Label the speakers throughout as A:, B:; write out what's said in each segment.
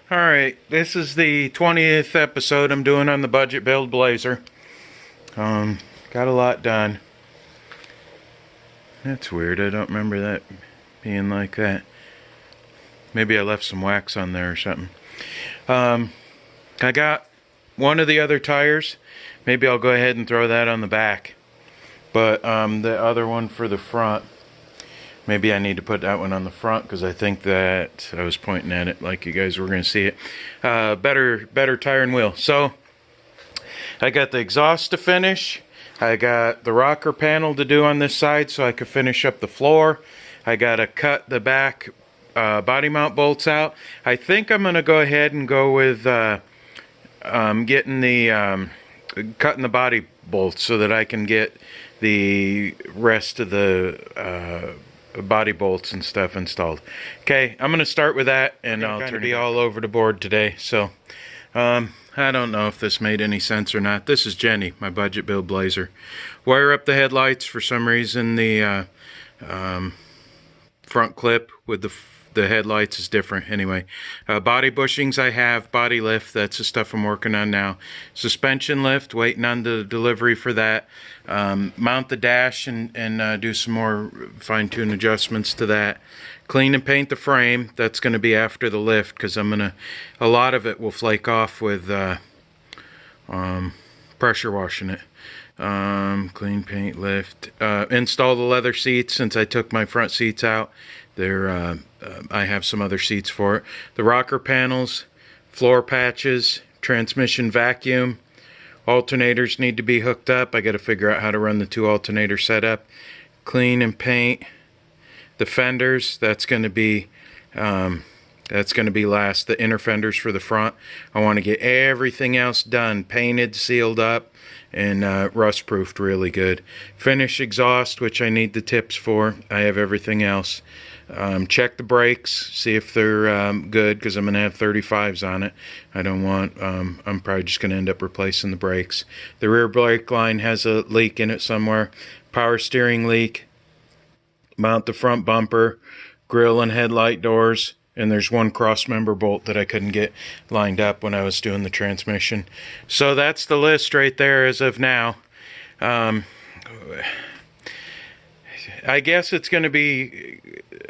A: Alright, this is the 20th episode I'm doing on the budget build Blazer. Got a lot done. That's weird, I don't remember that being like that. Maybe I left some wax on there or something. I got one of the other tires. Maybe I'll go ahead and throw that on the back. But the other one for the front, maybe I need to put that one on the front because I think that I was pointing at it like you guys were going to see it. Better tire and wheel. So I got the exhaust to finish. I got the rocker panel to do on this side so I could finish up the floor. I got to cut the back body mount bolts out. I think I'm going to go ahead and go with getting the cutting the body bolts so that I can get the rest of the body bolts and stuff installed. Okay, I'm going to start with that, and I'll kind of be all over the board today. So I don't know if this made any sense or not. This is Jenny, my budget build Blazer. Wire up the headlights. For some reason the front clip with the headlights is different. Anyway, body bushings I have, body lift, that's the stuff I'm working on now. Suspension lift, waiting on the delivery for that. Mount the dash and do some more fine-tune adjustments to that. Clean and paint the frame. That's going to be after the lift because a lot of it will flake off with pressure washing it. Clean paint lift. Install the leather seats since I took my front seats out. I have some other seats for it. The rocker panels, floor patches, transmission vacuum. Alternators need to be hooked up. I got to figure out how to run the two alternator setup. Clean and paint the fenders. That's going to be last. The inner fenders for the front. I want to get everything else done, painted, sealed up, and rust proofed really good. Finish exhaust, which I need the tips for. I have everything else. Check the brakes, see if they're good, because I'm going to have 35s on it. I don't want, I'm probably just going to end up replacing the brakes. The rear brake line has a leak in it somewhere. Power steering leak. Mount the front bumper, grille and headlight doors, and there's one cross member bolt that I couldn't get lined up when I was doing the transmission. So that's the list right there as of now. I guess it's going to be,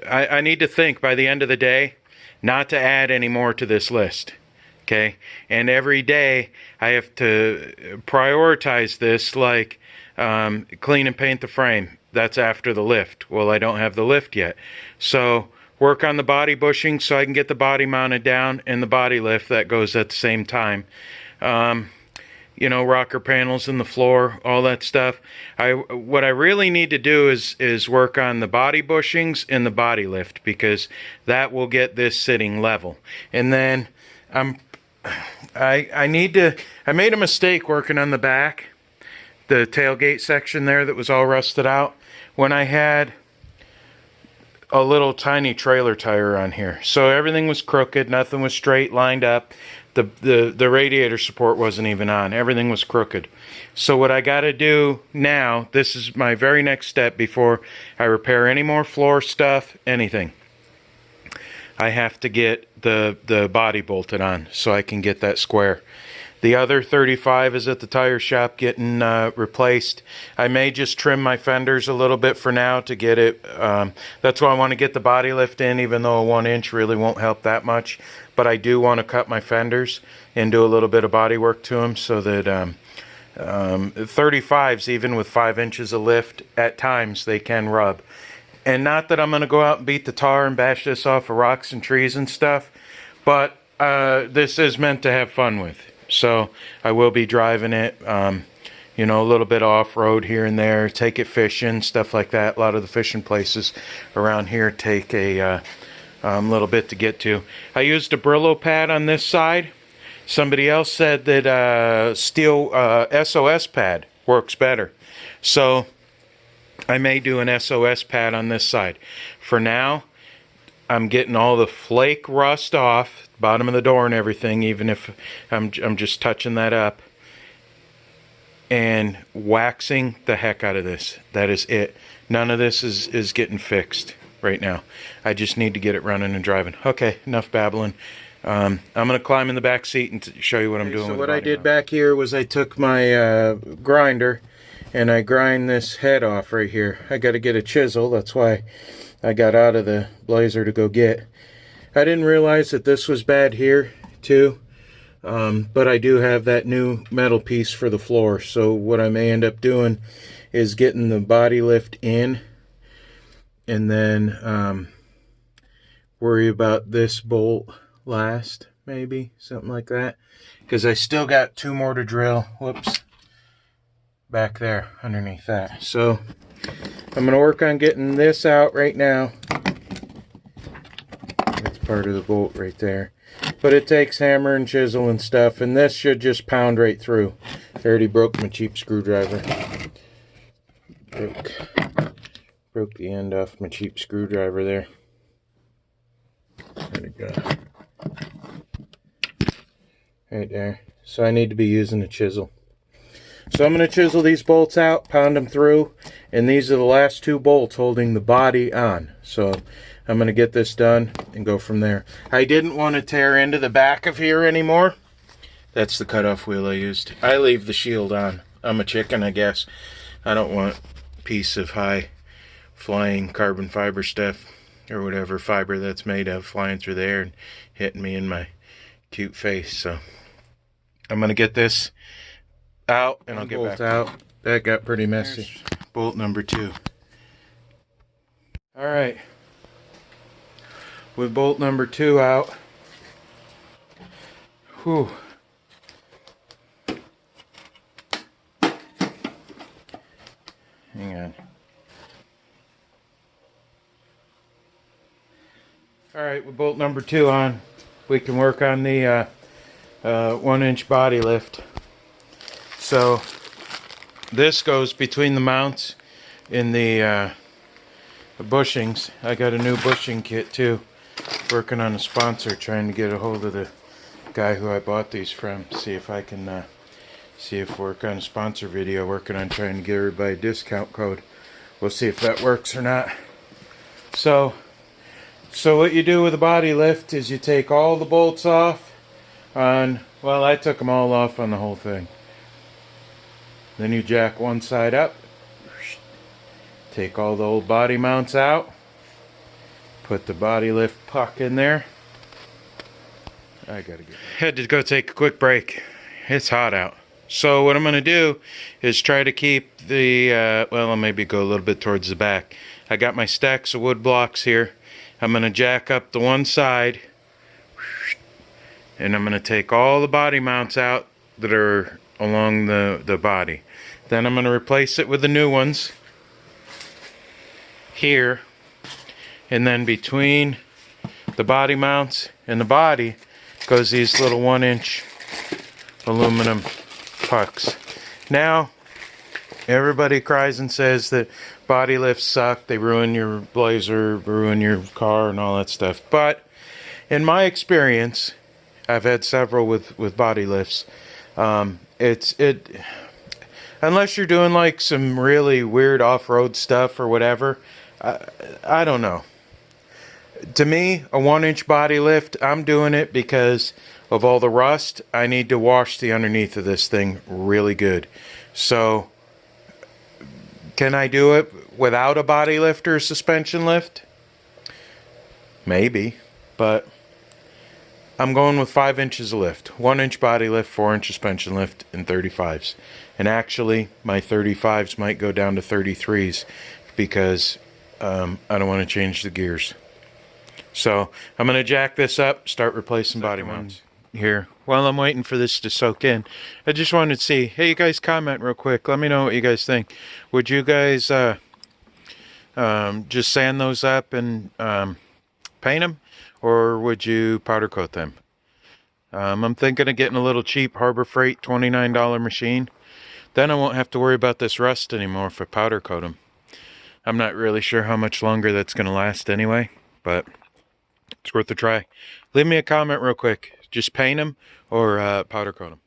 A: I need to think by the end of the day not to add any more to this list. Okay? And every day I have to prioritize this, like clean and paint the frame. That's after the lift. Well, I don't have the lift yet. So work on the body bushing so I can get the body mounted down, and the body lift that goes at the same time. You know, rocker panels in the floor, all that stuff. What I really need to do is work on the body bushings and the body lift, because that will get this sitting level. And then I made a mistake working on the back, the tailgate section there that was all rusted out, when I had a little tiny trailer tire on here. So everything was crooked, nothing was straight, lined up. The radiator support wasn't even on. Everything was crooked. So what I got to do now, this is my very next step before I repair any more floor stuff, anything. I have to get the body bolted on so I can get that square. The other 35 is at the tire shop getting replaced. I may just trim my fenders a little bit for now to get it. That's why I want to get the body lift in, even though a 1-inch really won't help that much. But I do want to cut my fenders and do a little bit of body work to them so that 35s, even with 5 inches of lift, at times they can rub. And not that I'm going to go out and beat the tar and bash this off of rocks and trees and stuff, but this is meant to have fun with. So I will be driving it, you know, a little bit off-road here and there, take it fishing, stuff like that. A lot of the fishing places around here take a little bit to get to. I used a Brillo pad on this side. Somebody else said that steel SOS pad works better. So I may do an SOS pad on this side. For now, I'm getting all the flake rust off, bottom of the door and everything, even if I'm just touching that up, and waxing the heck out of this. That is it. None of this is getting fixed right now. I just need to get it running and driving. Okay, enough babbling. I'm going to climb in the back seat and show you what I'm doing.
B: So what I did back here was I took my grinder and I grind this head off right here. I got to get a chisel. That's why I got out of the Blazer to go get. I didn't realize that this was bad here too. But I do have that new metal piece for the floor. So what I may end up doing is getting the body lift in and then worry about this bolt last, maybe something like that, because I still got 2 more to drill. Whoops, back there underneath that. So I'm gonna work on getting this out right now. That's part of the bolt right there, but it takes hammer and chisel and stuff, and this should just pound right through. I already broke my cheap screwdriver. Broke the end off my cheap screwdriver there. There we go. Right there. So I need to be using a chisel. So I'm going to chisel these bolts out, pound them through, and these are the last 2 bolts holding the body on. So I'm going to get this done and go from there. I didn't want to tear into the back of here anymore. That's the cutoff wheel I used. I leave the shield on. I'm a chicken, I guess. I don't want a piece of high flying carbon fiber stuff or whatever fiber that's made of flying through the air and hitting me in my cute face. So I'm gonna get this out and I'll get back out. That got pretty messy. There's bolt number 2. All right, with bolt number 2 out. Whew. Hang on. Alright, with bolt number 2 on, we can work on the 1-inch body lift. So this goes between the mounts in the bushings. I got a new bushing kit too. Working on a sponsor, trying to get a hold of the guy who I bought these from. See if I can work on a sponsor video. Working on trying to give everybody a discount code. We'll see if that works or not. So what you do with a body lift is you take all the bolts off on, well, I took them all off on the whole thing. Then you jack one side up, take all the old body mounts out, put the body lift puck in there. Had to go take a quick break. It's hot out. So what I'm going to do is try to keep the, well, I'll maybe go a little bit towards the back. I got my stacks of wood blocks here. I'm going to jack up the one side, and I'm going to take all the body mounts out that are along the body. Then I'm going to replace it with the new ones here, and then between the body mounts and the body goes these little 1-inch aluminum pucks. Now everybody cries and says that body lifts suck, they ruin your Blazer, ruin your car and all that stuff. But in my experience, I've had several with body lifts. Unless you're doing like some really weird off-road stuff or whatever, I don't know. To me, a 1-inch body lift, I'm doing it because of all the rust. I need to wash the underneath of this thing really good. So can I do it without a body lift or a suspension lift? Maybe, but I'm going with 5 inches of lift. 1-inch body lift, 4-inch suspension lift, and 35s. And actually, my 35s might go down to 33s because I don't want to change the gears. So I'm going to jack this up, start replacing body mounts here. While I'm waiting for this to soak in, I just wanted to see, hey, you guys comment real quick. Let me know what you guys think. Would you guys just sand those up and paint them, or would you powder coat them? I'm thinking of getting a little cheap Harbor Freight $29 machine. Then I won't have to worry about this rust anymore if I powder coat them. I'm not really sure how much longer that's going to last anyway, but it's worth a try. Leave me a comment real quick. Just paint them or powder coat them.